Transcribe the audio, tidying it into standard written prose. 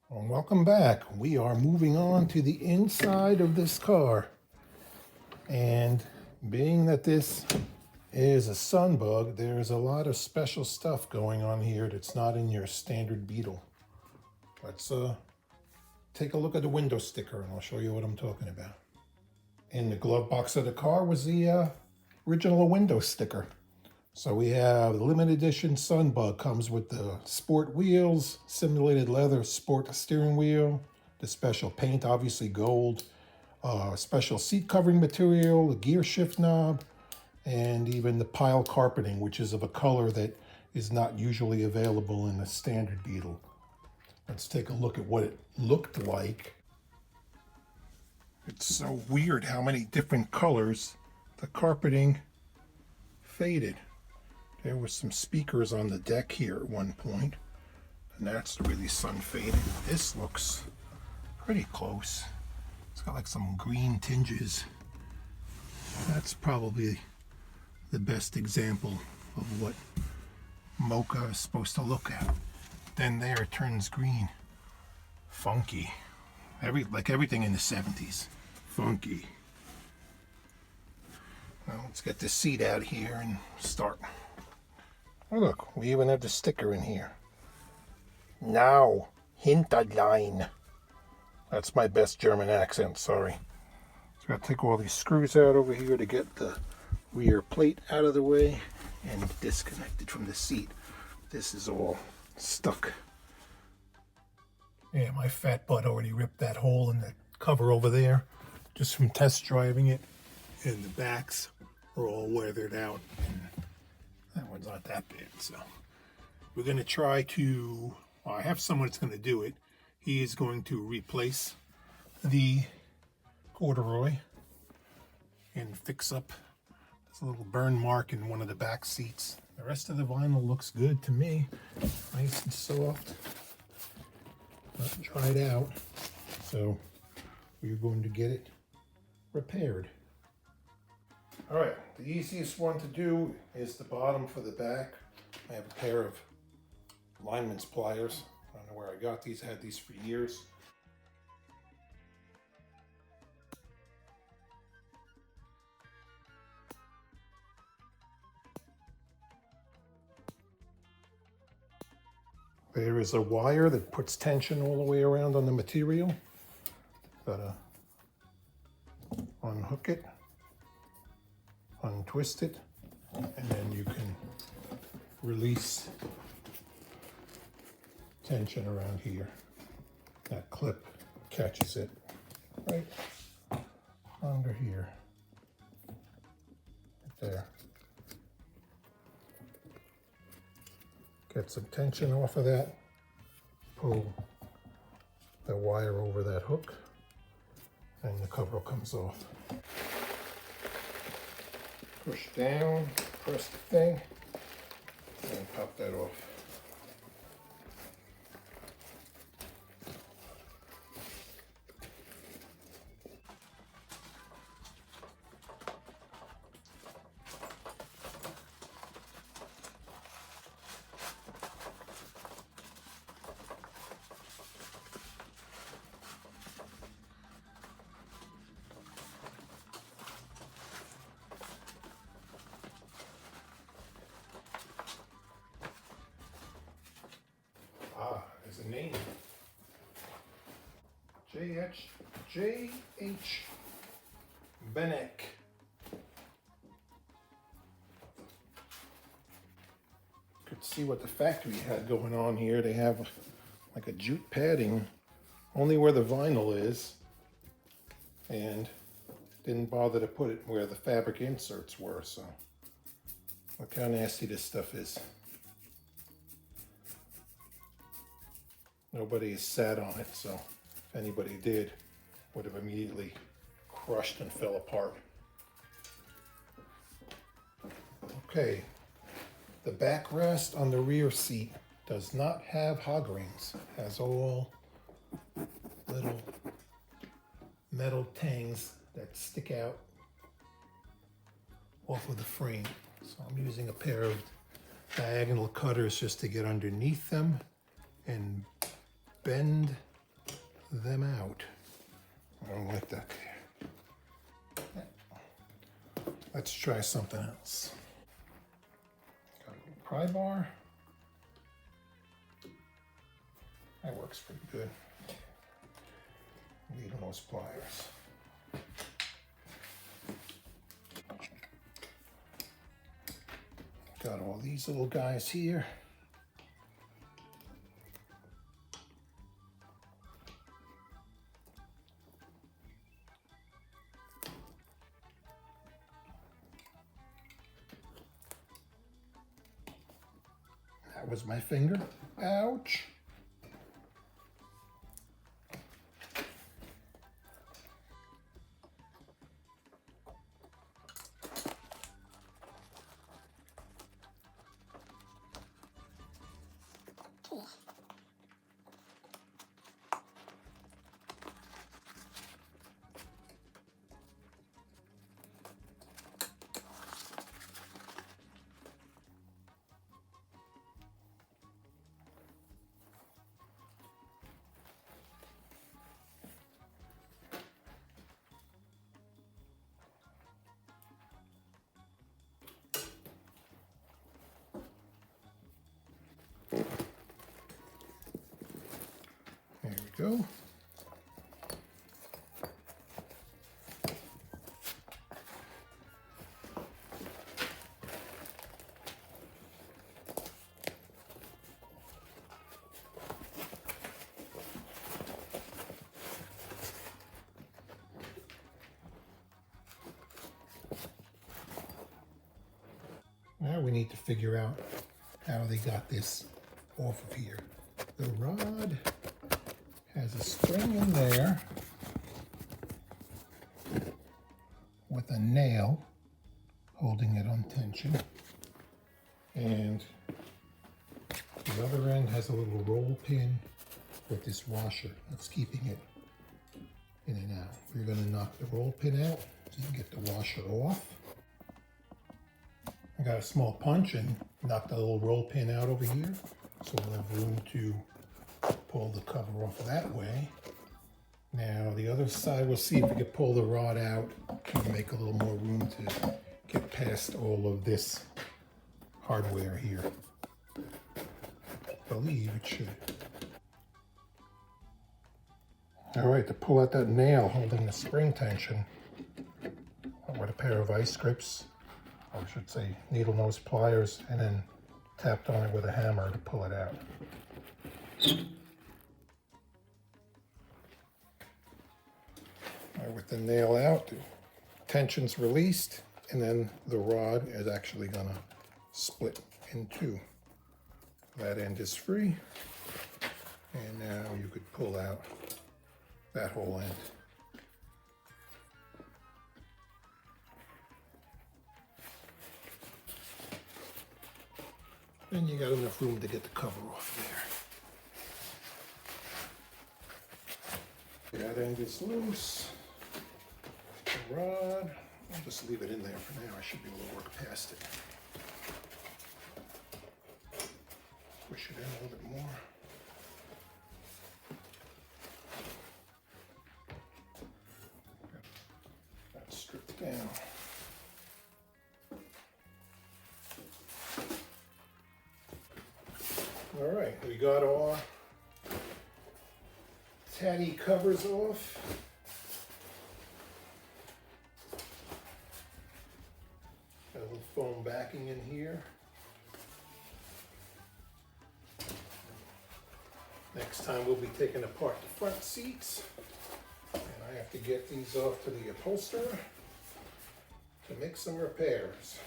Well, welcome back. We are moving on to the inside of this car. And being that this is a Sunbug, there's a lot of special stuff going on here that's not in your standard Beetle. Let's take a look at the window sticker and I'll show you what I'm talking about. In the glove box of the car was the original window sticker. So we have the limited edition Sunbug, comes with the sport wheels, simulated leather sport steering wheel, the special paint, obviously gold, special seat covering material, the gear shift knob, and even the pile carpeting, which is of a color that is not usually available in the standard Beetle. Let's take a look at what it looked like. It's so weird how many different colors the carpeting faded. There were some speakers on the deck here at one point, and that's really sun faded. This looks pretty close. It's got like some green tinges. That's probably the best example of what mocha is supposed to look at. Then there it turns green. Funky. Like everything in the 70s. Funky. Now let's get the seat out here and start. Oh look, we even have the sticker in here. Now, Hinterlein. That's my best German accent, sorry. So I gotta take all these screws out over here to get the rear plate out of the way and disconnected from the seat. This is all stuck. Yeah, my fat butt already ripped that hole in the cover over there just from test driving it, and the backs are all weathered out. That one's not that bad, so we're going to try to, well, I have someone that's going to do it. He is going to replace the corduroy and fix up this little burn mark in one of the back seats. The rest of the vinyl looks good to me. Nice and soft. Not dried out. So we're going to get it repaired. All right, the easiest one to do is the bottom for the back. I have a pair of lineman's pliers. I don't know where I got these. I had these for years. There is a wire that puts tension all the way around on the material. Gotta unhook it, untwist it, and then you can release tension around here. That clip catches it right under here, right there. Get some tension off of that, pull the wire over that hook, and the cover comes off. Push down, press the thing, and pop that off. There's a name. J.H. Benek. Could see what the factory had going on here. They have like a jute padding only where the vinyl is, and didn't bother to put it where the fabric inserts were, so look how nasty this stuff is. Nobody has sat on it, so if anybody did, would have immediately crushed and fell apart. Okay, the backrest on the rear seat does not have hog rings. It has all little metal tangs that stick out off of the frame. So I'm using a pair of diagonal cutters just to get underneath them and bend them out. I don't like that there. Let's try something else. Got a little pry bar. That works pretty good. Needle nose pliers. Got all these little guys here. That was my finger. Ouch. There we go. Now we need to figure out how they got this off of here. The rod has a spring in there with a nail holding it on tension, and the other end has a little roll pin with this washer that's keeping it in and out. We're going to knock the roll pin out so you can get the washer off. I got a small punch and knocked the little roll pin out over here, so we'll have room to pull the cover off that way. Now the other side, we'll see if we can pull the rod out and make a little more room to get past all of this hardware here. I believe it should. All right, to pull out that nail holding the spring tension with a pair of vice grips, or I should say needle nose pliers, and then tapped on it with a hammer to pull it out. With the nail out, the tension's released, and then the rod is actually going to split in two. That end is free, and now you could pull out that whole end. And you got enough room to get the cover off there. That end is loose. The rod, I'll just leave it in there for now. I should be able to work past it. Push it in a little bit more. That's stripped down. All right, we got our tatty covers off. Got a little foam backing in here. Next time we'll be taking apart the front seats, and I have to get these off to the upholsterer to make some repairs.